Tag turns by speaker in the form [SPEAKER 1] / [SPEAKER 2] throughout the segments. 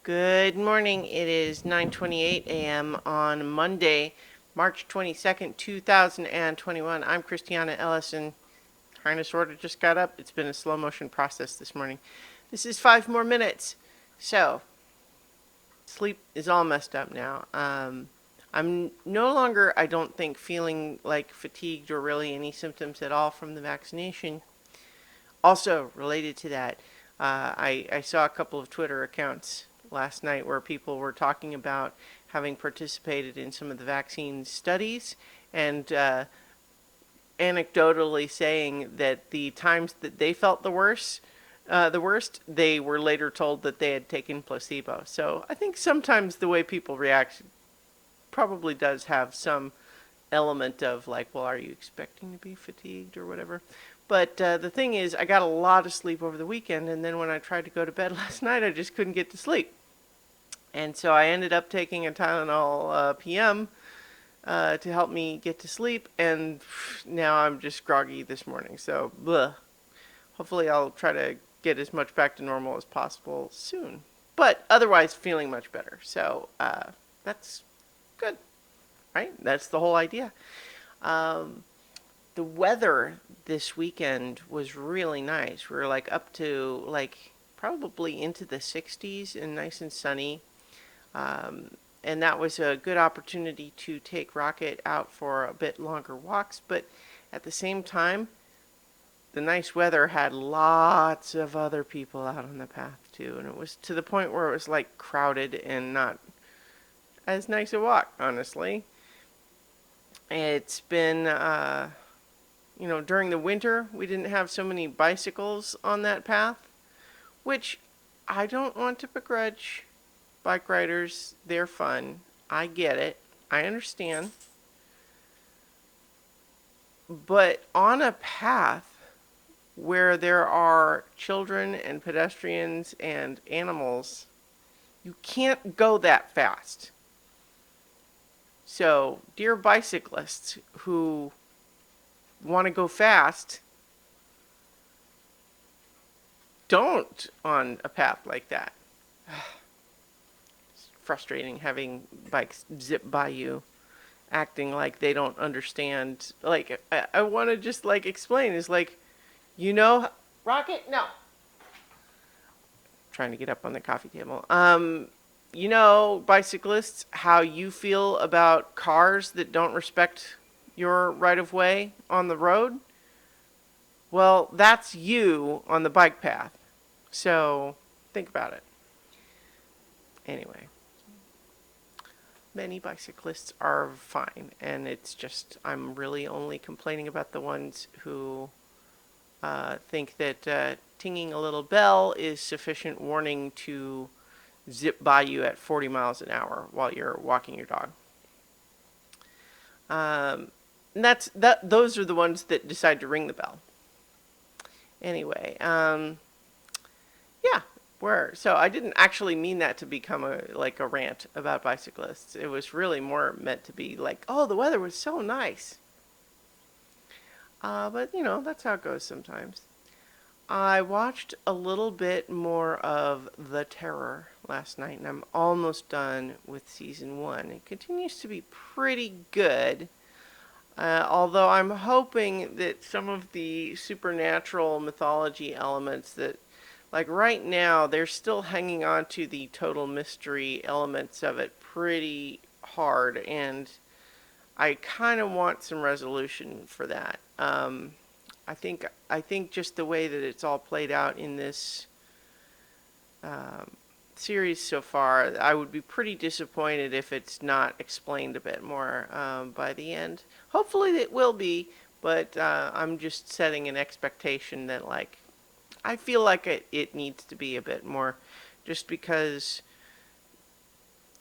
[SPEAKER 1] Good morning. It is 9:28 a.m. on Monday, March 22nd, 2021. I'm Christiana Ellison. Kind of sort of just got up. It's been a slow motion process this morning. This is 5 more minutes. So, sleep is all messed up now. I'm no longer, I don't think, feeling like fatigued or really any symptoms at all from the vaccination. Also, related to that, I saw a couple of Twitter accounts last night where people were talking about having participated in some of the vaccine studies and anecdotally saying that the times that they felt the worst, they were later told that they had taken placebo. So I think sometimes the way people react probably does have some element of like, well, are you expecting to be fatigued or whatever? But the thing is, I got a lot of sleep over the weekend, and then when I tried to go to bed last night, I just couldn't get to sleep. And so I ended up taking a Tylenol PM to help me get to sleep, and now I'm just groggy this morning. So, bleh. Hopefully, I'll try to get as much back to normal as possible soon. But otherwise, feeling much better. So, that's good, right? That's the whole idea. Um, the weather this weekend was really nice. We were like up to like probably into the 60s and nice and sunny. And that was a good opportunity to take Rocket out for a bit longer walks. But at the same time, the nice weather had lots of other people out on the path too. And it was to the point where it was like crowded and not as nice a walk, honestly. It's been, during the winter, we didn't have so many bicycles on that path, which I don't want to begrudge bike riders. They're fun. I get it. I understand. But on a path where there are children and pedestrians and animals, you can't go that fast. So, dear bicyclists who want to go fast, don't on a path like that. It's frustrating having bikes zip by you, acting like they don't understand. Like, I want to just like explain. It's like, Rocket? No. Trying to get up on the coffee table. Bicyclists, how you feel about cars that don't respect your right of way on the road? Well, that's you on the bike path. So, think about it. Anyway, many bicyclists are fine, and it's just, I'm really only complaining about the ones who think that tinging a little bell is sufficient warning to zip by you at 40 miles an hour while you're walking your dog. And those are the ones that decide to ring the bell. Anyway, yeah, so I didn't actually mean that to become a rant about bicyclists. It was really more meant to be like, oh, the weather was so nice. But that's how it goes sometimes. I watched a little bit more of The Terror last night, and I'm almost done with season 1. It continues to be pretty good, although I'm hoping that some of the supernatural mythology elements that, like right now, they're still hanging on to the total mystery elements of it pretty hard, and I kind of want some resolution for that. I think just the way that it's all played out in this series so far, I would be pretty disappointed if it's not explained a bit more by the end. Hopefully it will be, but I'm just setting an expectation that I feel like it needs to be a bit more, just because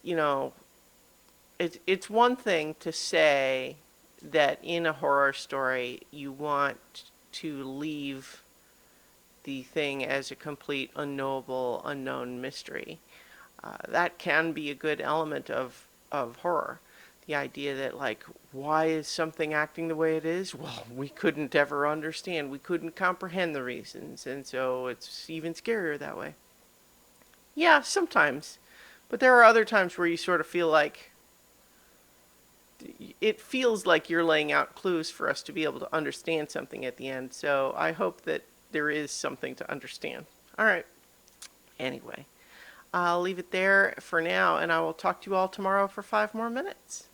[SPEAKER 1] it's one thing to say that in a horror story you want to leave the thing as a complete unknowable, unknown mystery. That can be a good element of horror. The idea that, why is something acting the way it is? Well, we couldn't ever understand. We couldn't comprehend the reasons, and so it's even scarier that way. Yeah, sometimes. But there are other times where you sort of feel like it feels like you're laying out clues for us to be able to understand something at the end. So I hope that there is something to understand. All right. Anyway, I'll leave it there for now, and I will talk to you all tomorrow for 5 more minutes.